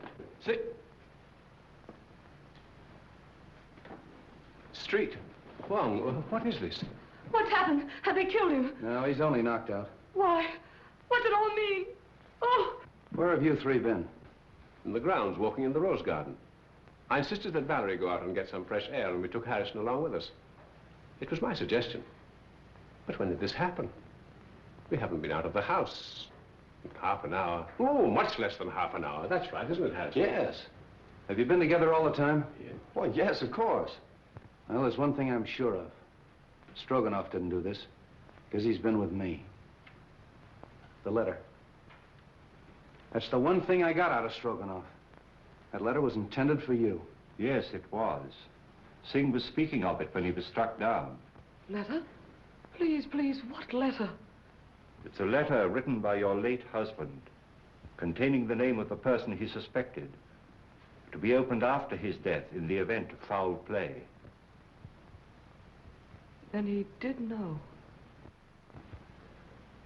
Street. Wong, what is this? What's happened? Have they killed him? No, he's only knocked out. Why? What's it all mean? Oh! Where have you three been? In the grounds, walking in the rose garden. I insisted that Valerie go out and get some fresh air, and we took Harrison along with us. It was my suggestion. But when did this happen? We haven't been out of the house in half an hour. Oh, much less than half an hour. That's right, isn't it, Harrison? Yes. Have you been together all the time? Yeah. Well, yes, of course. Well, there's one thing I'm sure of. Stroganoff didn't do this, because he's been with me. The letter. That's the one thing I got out of Stroganoff. That letter was intended for you. Yes, it was. Singh was speaking of it when he was struck down. Letter? Please, please, what letter? It's a letter written by your late husband, containing the name of the person he suspected, to be opened after his death in the event of foul play. Then he did know.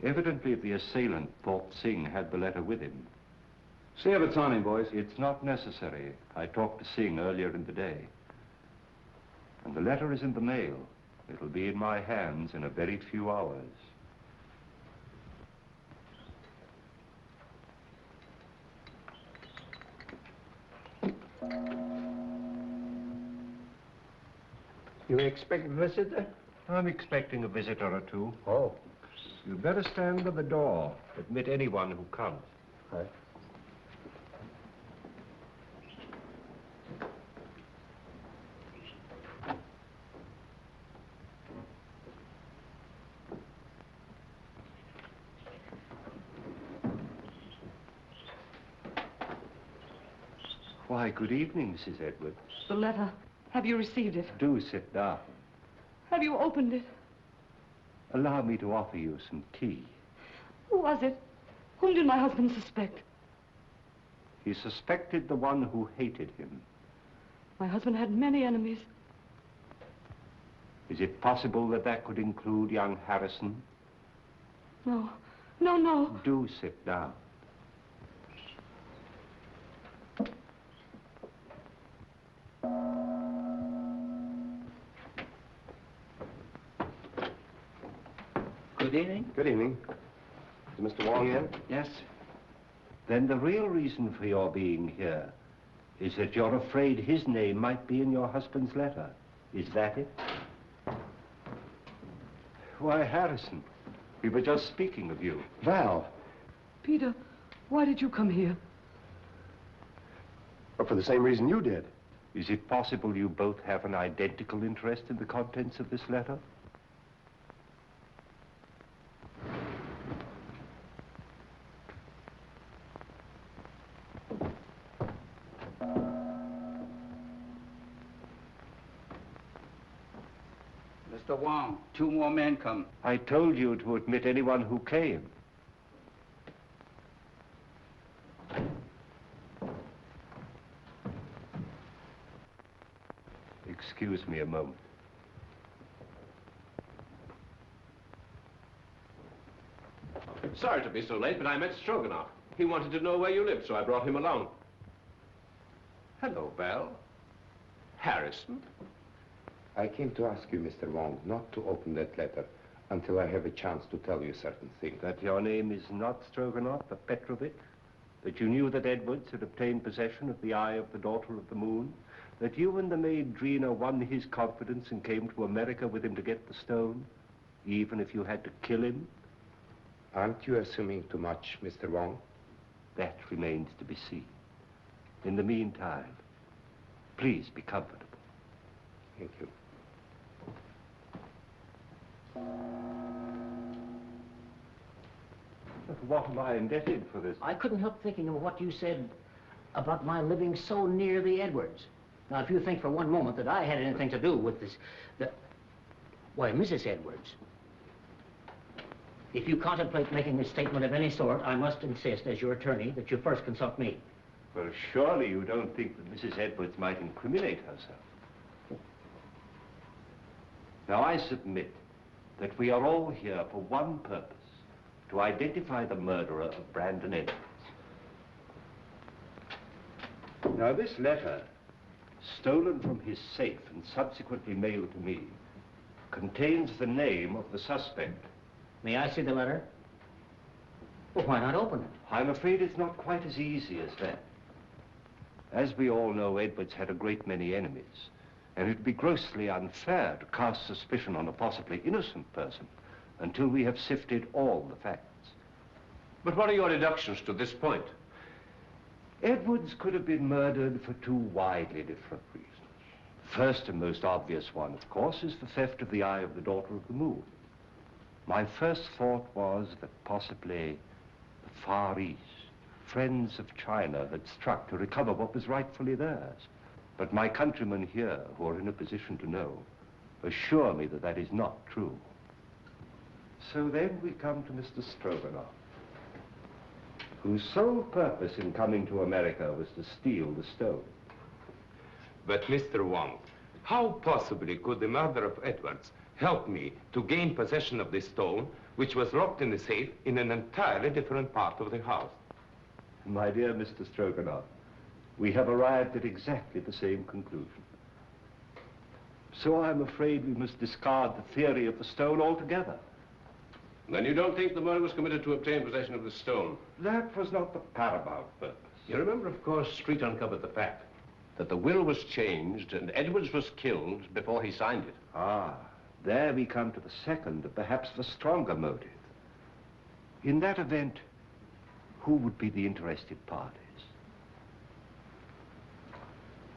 Evidently, the assailant thought Singh had the letter with him. See if it's on him, boys. It's not necessary. I talked to Singh earlier in the day. And the letter is in the mail. It'll be in my hands in a very few hours. You expect a visitor? I'm expecting a visitor or two. Oh. You'd better stand by the door. Admit anyone who comes. Right. Why, good evening, Mrs. Edwards. The letter. Have you received it? Do sit down. Have you opened it? Allow me to offer you some tea. Who was it? Whom did my husband suspect? He suspected the one who hated him. My husband had many enemies. Is it possible that that could include young Harrison? No. No, no. Do sit down. Good evening. Good evening. Is Mr. Wong in? Yes. Then the real reason for your being here is that you're afraid his name might be in your husband's letter. Is that it? Why, Harrison, we were just speaking of you. Val. Peter, why did you come here? But for the same reason you did. Is it possible you both have an identical interest in the contents of this letter? Mr. Wong, 2 more men come. I told you to admit anyone who came. Excuse me a moment. Sorry to be so late, but I met Stroganoff. He wanted to know where you lived, so I brought him along. Hello, Val. Harrison? I came to ask you, Mr. Wong, not to open that letter until I have a chance to tell you certain things. That your name is not Stroganoff, but Petrovich? That you knew that Edwards had obtained possession of the eye of the Daughter of the Moon? That you and the maid Drina won his confidence and came to America with him to get the stone, even if you had to kill him? Aren't you assuming too much, Mr. Wong? That remains to be seen. In the meantime, please be comfortable. Thank you. But what am I indebted for this? I couldn't help thinking of what you said about my living so near the Edwards. Now, if you think for one moment that I had anything to do with this, why, Mrs. Edwards, if you contemplate making a statement of any sort, I must insist, as your attorney, that you first consult me. Well, surely you don't think that Mrs. Edwards might incriminate herself. Now, I submit that we are all here for one purpose, to identify the murderer of Brandon Edwards. Now, this letter, stolen from his safe and subsequently mailed to me, contains the name of the suspect. May I see the letter? Well, why not open it? I'm afraid it's not quite as easy as that. As we all know, Edwards had a great many enemies, and it'd be grossly unfair to cast suspicion on a possibly innocent person until we have sifted all the facts. But what are your deductions to this point? Edwards could have been murdered for 2 widely different reasons. The first and most obvious one, of course, is the theft of the eye of the Daughter of the Moon. My first thought was that possibly the Far East, friends of China, had struck to recover what was rightfully theirs. But my countrymen here, who are in a position to know, assure me that that is not true. So then we come to Mr. Stroganoff, whose sole purpose in coming to America was to steal the stone. But, Mr. Wong, how possibly could the murder of Edwards help me to gain possession of this stone, which was locked in the safe in an entirely different part of the house? My dear Mr. Stroganoff, we have arrived at exactly the same conclusion. So I'm afraid we must discard the theory of the stone altogether. Then you don't think the murder was committed to obtain possession of the stone? That was not the paramount purpose. You remember, of course, Street uncovered the fact that the will was changed and Edwards was killed before he signed it. Ah, there we come to the second and perhaps the stronger motive. In that event, who would be the interested parties?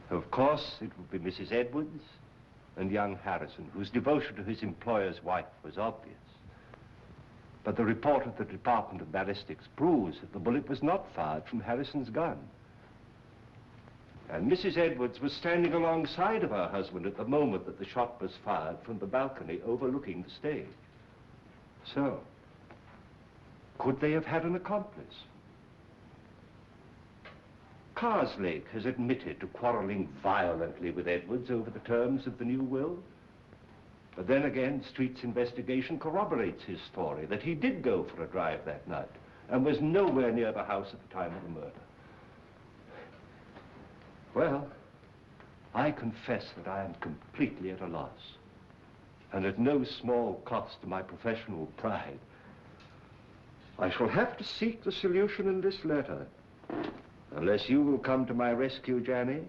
Of course, it would be Mrs. Edwards and young Harrison, whose devotion to his employer's wife was obvious. But the report of the Department of Ballistics proves that the bullet was not fired from Harrison's gun. And Mrs. Edwards was standing alongside of her husband at the moment that the shot was fired from the balcony overlooking the stage. So, could they have had an accomplice? Karslake has admitted to quarreling violently with Edwards over the terms of the new will. But then again, Street's investigation corroborates his story that he did go for a drive that night and was nowhere near the house at the time of the murder. Well, I confess that I am completely at a loss, and at no small cost to my professional pride. I shall have to seek the solution in this letter, unless you will come to my rescue, Janny,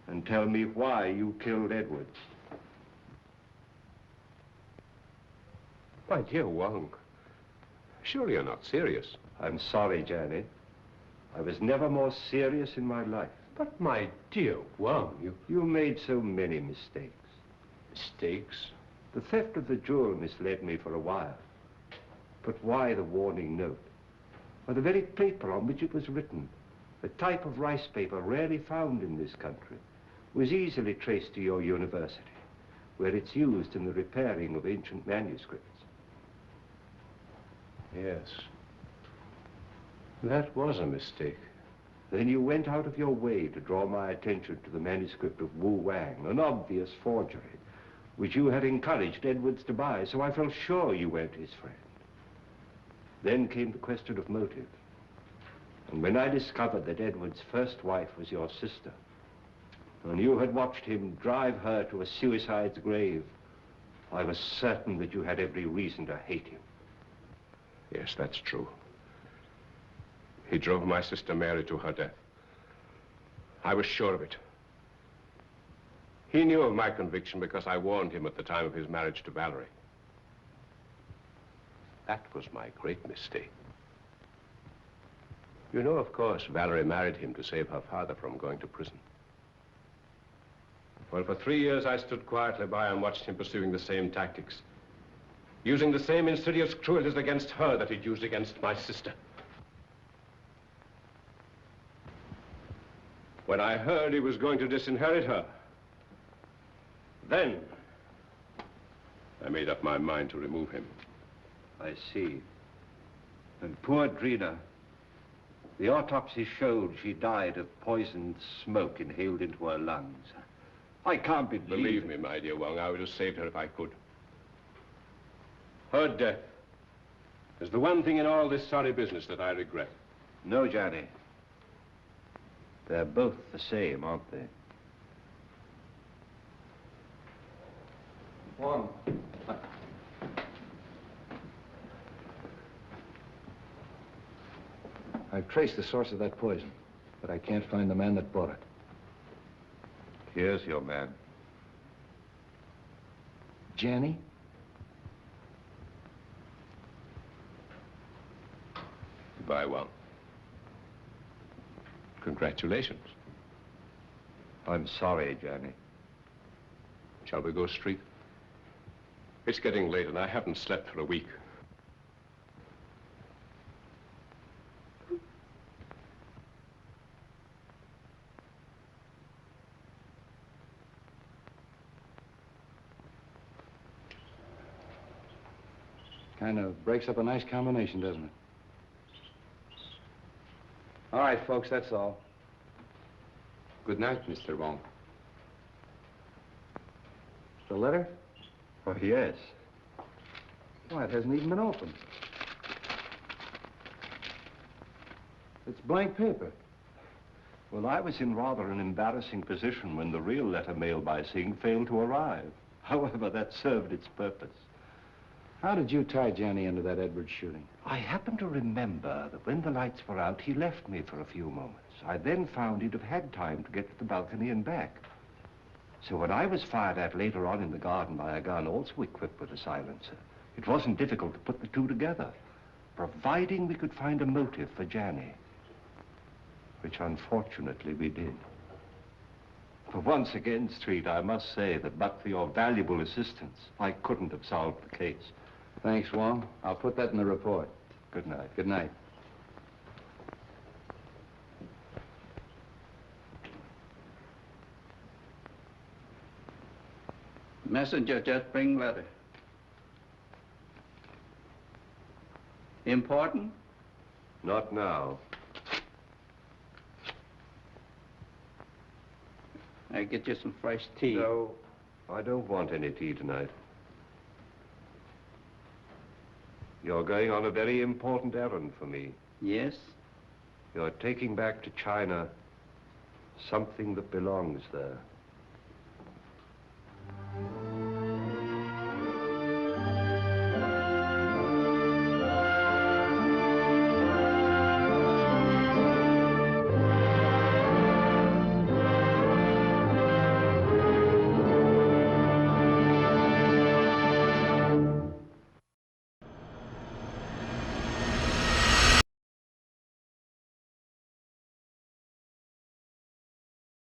and tell me why you killed Edwards. My dear Wong, surely you're not serious. I'm sorry, Janny. I was never more serious in my life. But my dear Wong, You made so many mistakes. Mistakes? The theft of the jewel misled me for a while. But why the warning note? Why, the very paper on which it was written, a type of rice paper rarely found in this country, was easily traced to your university, where it's used in the repairing of ancient manuscripts. Yes. That was a mistake. Then you went out of your way to draw my attention to the manuscript of Wu Wang, an obvious forgery, which you had encouraged Edwards to buy, so I felt sure you weren't his friend. Then came the question of motive. And when I discovered that Edwards' first wife was your sister, and you had watched him drive her to a suicide's grave, I was certain that you had every reason to hate him. Yes, that's true. He drove my sister Mary to her death. I was sure of it. He knew of my conviction because I warned him at the time of his marriage to Valerie. That was my great mistake. You know, of course, Valerie married him to save her father from going to prison. Well, for 3 years, I stood quietly by and watched him pursuing the same tactics, using the same insidious cruelties against her that he'd used against my sister. When I heard he was going to disinherit her, then I made up my mind to remove him. I see. And poor Drina, the autopsy showed she died of poisoned smoke inhaled into her lungs. I can't Believe me, my dear Wong, I would have saved her if I could. Her death is the one thing in all this sorry business that I regret. No, Johnny. They're both the same, aren't they? Wong. I've traced the source of that poison, but I can't find the man that bought it. Here's your man. Janny? Goodbye, Wong. Congratulations. I'm sorry, Johnny. Shall we go street? It's getting late and I haven't slept for a week. Kind of breaks up a nice combination, doesn't it? All right, folks, that's all. Good night, Mr. Wong. The letter? Oh, yes. Why, it hasn't even been opened. It's blank paper. Well, I was in rather an embarrassing position when the real letter mailed by Singh failed to arrive. However, that served its purpose. How did you tie Janny into that Edwards shooting? I happen to remember that when the lights were out, he left me for a few moments. I then found he'd have had time to get to the balcony and back. So when I was fired at later on in the garden by a gun also equipped with a silencer, it wasn't difficult to put the two together, providing we could find a motive for Janny, which unfortunately we did. For once again, Street, I must say that but for your valuable assistance, I couldn't have solved the case. Thanks, Wong. I'll put that in the report. Good night. Good night. Messenger just bring letter. Important? Not now. I get you some fresh tea. No, I don't want any tea tonight. You're going on a very important errand for me. Yes? You're taking back to China something that belongs there.